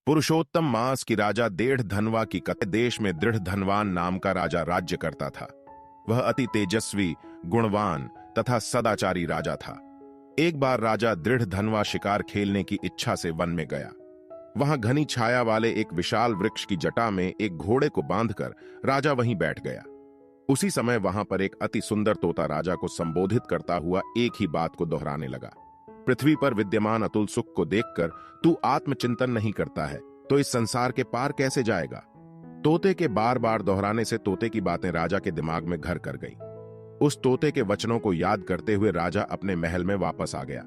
पुरुषोत्तम मास की राजा डेढ़ धनवा की कथा। देश में दृढ़ धनवान नाम का राजा राज्य करता था। वह अति तेजस्वी, गुणवान तथा सदाचारी राजा था। एक बार राजा दृढ़ धनवा शिकार खेलने की इच्छा से वन में गया। वहां घनी छाया वाले एक विशाल वृक्ष की जटा में एक घोड़े को बांधकर राजा वहीं बैठ गया। उसी समय वहां पर एक अति सुंदर तोता राजा को संबोधित करता हुआ एक ही बात को दोहराने लगा। पृथ्वी पर विद्यमान अतुल सुख को देखकर तू आत्मचिंतन नहीं करता है तो इस संसार के पार कैसे जाएगा। तोते के बार बार दोहराने से तोते की बातें राजा के दिमाग में घर कर गई। उस तोते के वचनों को याद करते हुए राजा अपने महल में वापस आ गया।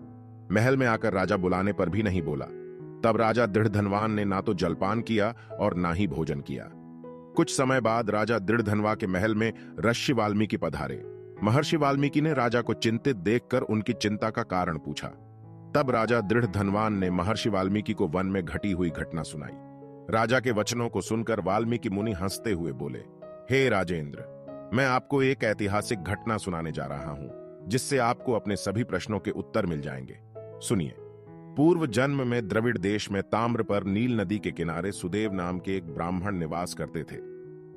महल में आकर राजा बुलाने पर भी नहीं बोला। तब राजा दृढ़ धनवान ने ना तो जलपान किया और ना ही भोजन किया। कुछ समय बाद राजा दृढ़ धनवा के महल में ऋषि वाल्मीकि पधारे। महर्षि वाल्मीकि ने राजा को चिंतित देखकर उनकी चिंता का कारण पूछा। तब राजा दृढ़ धनवान ने महर्षि वाल्मीकि को वन में घटी हुई घटना सुनाई। राजा के वचनों को सुनकर वाल्मीकि मुनि हंसते हुए बोले, हे राजेंद्र, मैं आपको एक ऐतिहासिक घटना सुनाने जा रहा हूं जिससे आपको अपने सभी प्रश्नों के उत्तर मिल जाएंगे। सुनिए। पूर्व जन्म में द्रविड़ देश में ताम्र पर नील नदी के किनारे सुदेव नाम के एक ब्राह्मण निवास करते थे।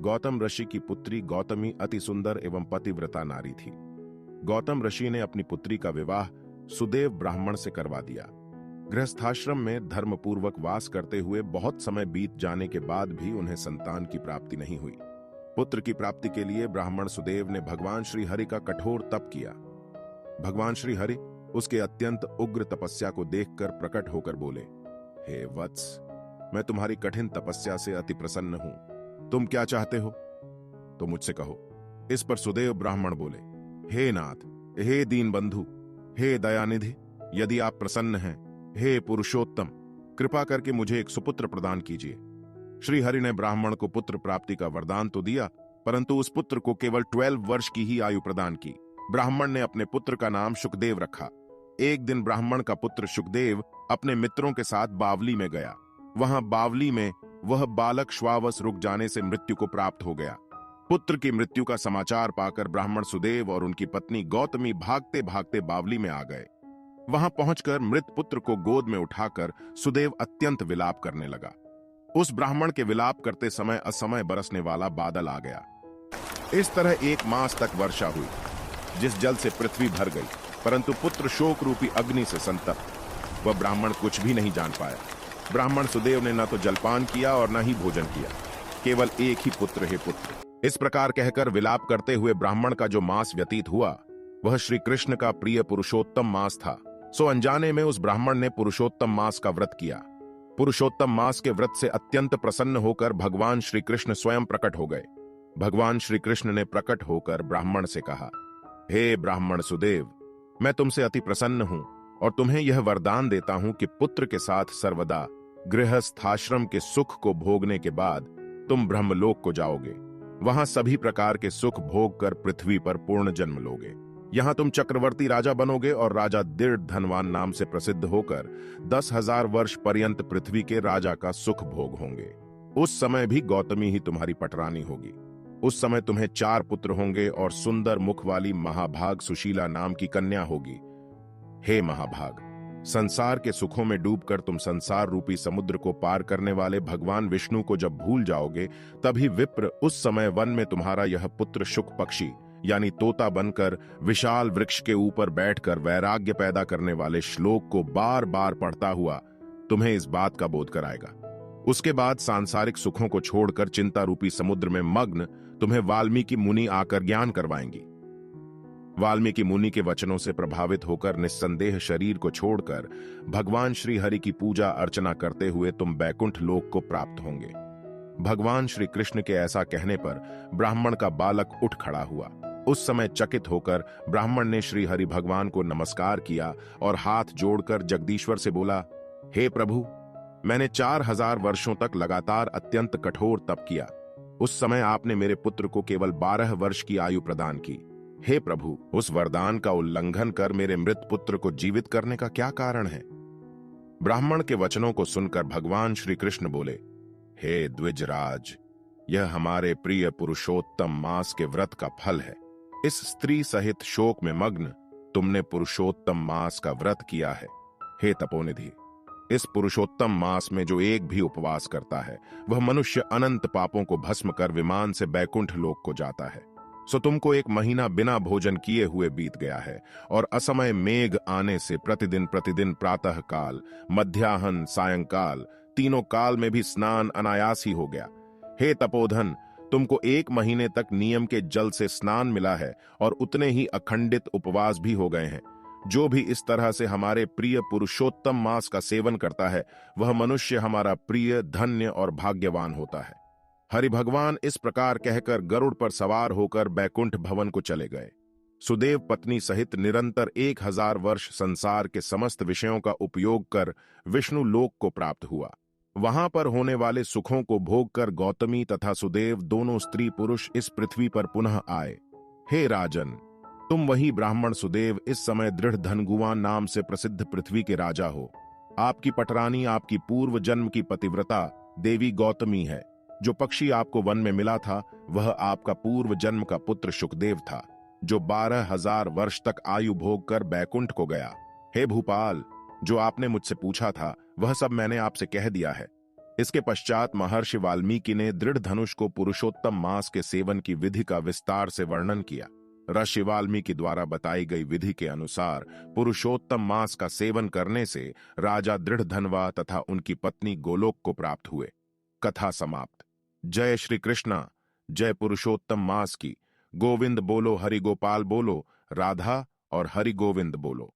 गौतम ऋषि की पुत्री गौतमी अति सुंदर एवं पतिव्रता नारी थी। गौतम ऋषि ने अपनी पुत्री का विवाह सुदेव ब्राह्मण से करवा दिया। गृहस्थाश्रम में धर्मपूर्वक वास करते हुए बहुत समय बीत जाने के बाद भी उन्हें संतान की प्राप्ति नहीं हुई। पुत्र की प्राप्ति के लिए ब्राह्मण सुदेव ने भगवान श्री हरि का कठोर तप किया। भगवान श्री हरि उसके अत्यंत उग्र तपस्या को देखकर प्रकट होकर बोले, हे वत्स, मैं तुम्हारी कठिन तपस्या से अति प्रसन्न हूं। तुम क्या चाहते हो तो मुझसे कहो। इस पर सुदेव ब्राह्मण बोले, हे नाथ, हे दीन बंधु, हे दयानिधि, यदि आप प्रसन्न हैं, हे पुरुषोत्तम, कृपा करके मुझे एक सुपुत्र प्रदान कीजिए। श्री हरि ने ब्राह्मण को पुत्र प्राप्ति का वरदान तो दिया, परंतु उस पुत्र को केवल 12 वर्ष की ही आयु प्रदान की। ब्राह्मण ने अपने पुत्र का नाम शुकदेव रखा। एक दिन ब्राह्मण का पुत्र शुकदेव अपने मित्रों के साथ बावली में गया। वहां बावली में वह बालक श्वावस रुक जाने से मृत्यु को प्राप्त हो गया। पुत्र की मृत्यु का समाचार पाकर ब्राह्मण सुदेव और उनकी पत्नी गौतमी भागते भागते बावली में आ गए। वहां पहुंचकर मृत पुत्र को गोद में उठाकर सुदेव अत्यंत विलाप करने लगा। उस ब्राह्मण के विलाप करते समय असमय बरसने वाला बादल आ गया। इस तरह 1 मास तक वर्षा हुई, जिस जल से पृथ्वी भर गई, परंतु पुत्र शोक रूपी अग्नि से संतप्त। वह ब्राह्मण कुछ भी नहीं जान पाया। ब्राह्मण सुदेव ने न तो जलपान किया और न ही भोजन किया। केवल एक ही पुत्र, हे पुत्र। इस प्रकार कहकर विलाप करते हुए ब्राह्मण का जो मास व्यतीत हुआ वह श्री कृष्ण का प्रिय पुरुषोत्तम मास था। सो अनजाने में उस ब्राह्मण ने पुरुषोत्तम मास का व्रत किया। पुरुषोत्तम मास के व्रत से अत्यंत प्रसन्न होकर भगवान श्री कृष्ण स्वयं प्रकट हो गए। भगवान श्री कृष्ण ने प्रकट होकर ब्राह्मण से कहा, हे ब्राह्मण सुदेव, मैं तुमसे अति प्रसन्न हूं और तुम्हें यह वरदान देता हूं कि पुत्र के साथ सर्वदा गृहस्थाश्रम के सुख को भोगने के बाद तुम ब्रह्मलोक को जाओगे। वहां सभी प्रकार के सुख भोग कर पृथ्वी पर पूर्ण जन्म लोगे। यहां तुम चक्रवर्ती राजा बनोगे और राजा दृढ़ धनवान नाम से प्रसिद्ध होकर 10,000 वर्ष पर्यंत पृथ्वी के राजा का सुख भोग होंगे। उस समय भी गौतमी ही तुम्हारी पटरानी होगी। उस समय तुम्हें 4 पुत्र होंगे और सुंदर मुख वाली महाभाग सुशीला नाम की कन्या होगी। हे महाभाग, संसार के सुखों में डूबकर तुम संसार रूपी समुद्र को पार करने वाले भगवान विष्णु को जब भूल जाओगे, तभी विप्र उस समय वन में तुम्हारा यह पुत्र शुक पक्षी यानी तोता बनकर विशाल वृक्ष के ऊपर बैठकर वैराग्य पैदा करने वाले श्लोक को बार बार पढ़ता हुआ तुम्हें इस बात का बोध कराएगा। उसके बाद सांसारिक सुखों को छोड़कर चिंता रूपी समुद्र में मग्न तुम्हें वाल्मीकि मुनि आकर ज्ञान करवाएंगी। वाल्मीकि मुनि के वचनों से प्रभावित होकर निस्संदेह शरीर को छोड़कर भगवान श्री हरि की पूजा अर्चना करते हुए तुम बैकुंठ लोक को प्राप्त होंगे। भगवान श्री कृष्ण के ऐसा कहने पर ब्राह्मण का बालक उठ खड़ा हुआ। उस समय चकित होकर ब्राह्मण ने श्री हरि भगवान को नमस्कार किया और हाथ जोड़कर जगदीश्वर से बोला, हे प्रभु, मैंने 4000 वर्षों तक लगातार अत्यंत कठोर तप किया। उस समय आपने मेरे पुत्र को केवल 12 वर्ष की आयु प्रदान की। हे प्रभु, उस वरदान का उल्लंघन कर मेरे मृत पुत्र को जीवित करने का क्या कारण है। ब्राह्मण के वचनों को सुनकर भगवान श्री कृष्ण बोले, हे द्विजराज, यह हमारे प्रिय पुरुषोत्तम मास के व्रत का फल है। इस स्त्री सहित शोक में मग्न तुमने पुरुषोत्तम मास का व्रत किया है। हे तपोनिधि, इस पुरुषोत्तम मास में जो एक भी उपवास करता है वह मनुष्य अनंत पापों को भस्म कर विमान से बैकुंठ लोक को जाता है। सो तुमको एक महीना बिना भोजन किए हुए बीत गया है, और असमय मेघ आने से प्रतिदिन प्रतिदिन प्रातः काल, मध्याह्न, सायंकाल, तीनों काल में भी स्नान अनायास ही हो गया। हे तपोधन, तुमको एक महीने तक नियम के जल से स्नान मिला है, और उतने ही अखंडित उपवास भी हो गए हैं। जो भी इस तरह से हमारे प्रिय पुरुषोत्तम मास का सेवन करता है वह मनुष्य हमारा प्रिय, धन्य और भाग्यवान होता है। हरि भगवान इस प्रकार कहकर गरुड़ पर सवार होकर बैकुंठ भवन को चले गए। सुदेव पत्नी सहित निरंतर 1000 वर्ष संसार के समस्त विषयों का उपयोग कर विष्णु लोक को प्राप्त हुआ। वहां पर होने वाले सुखों को भोग कर गौतमी तथा सुदेव दोनों स्त्री पुरुष इस पृथ्वी पर पुनः आए। हे राजन, तुम वही ब्राह्मण सुदेव इस समय दृढ़ धनगुवान नाम से प्रसिद्ध पृथ्वी के राजा हो। आपकी पटरानी आपकी पूर्व जन्म की पतिव्रता देवी गौतमी है। जो पक्षी आपको वन में मिला था वह आपका पूर्व जन्म का पुत्र शुकदेव था, जो 12,000 वर्ष तक आयु भोग कर बैकुंठ को गया। हे भूपाल, जो आपने मुझसे पूछा था वह सब मैंने आपसे कह दिया है। इसके पश्चात महर्षि वाल्मीकि ने दृढ़ धनुष को पुरुषोत्तम मास के सेवन की विधि का विस्तार से वर्णन किया। ऋषि वाल्मीकि द्वारा बताई गई विधि के अनुसार पुरुषोत्तम मास का सेवन करने से राजा दृढ़ धनवा तथा उनकी पत्नी गोलोक को प्राप्त हुए। कथा समाप्त। जय श्री कृष्णा। जय पुरुषोत्तम मास की। गोविंद बोलो, हरि गोपाल बोलो, राधा और हरि गोविंद बोलो।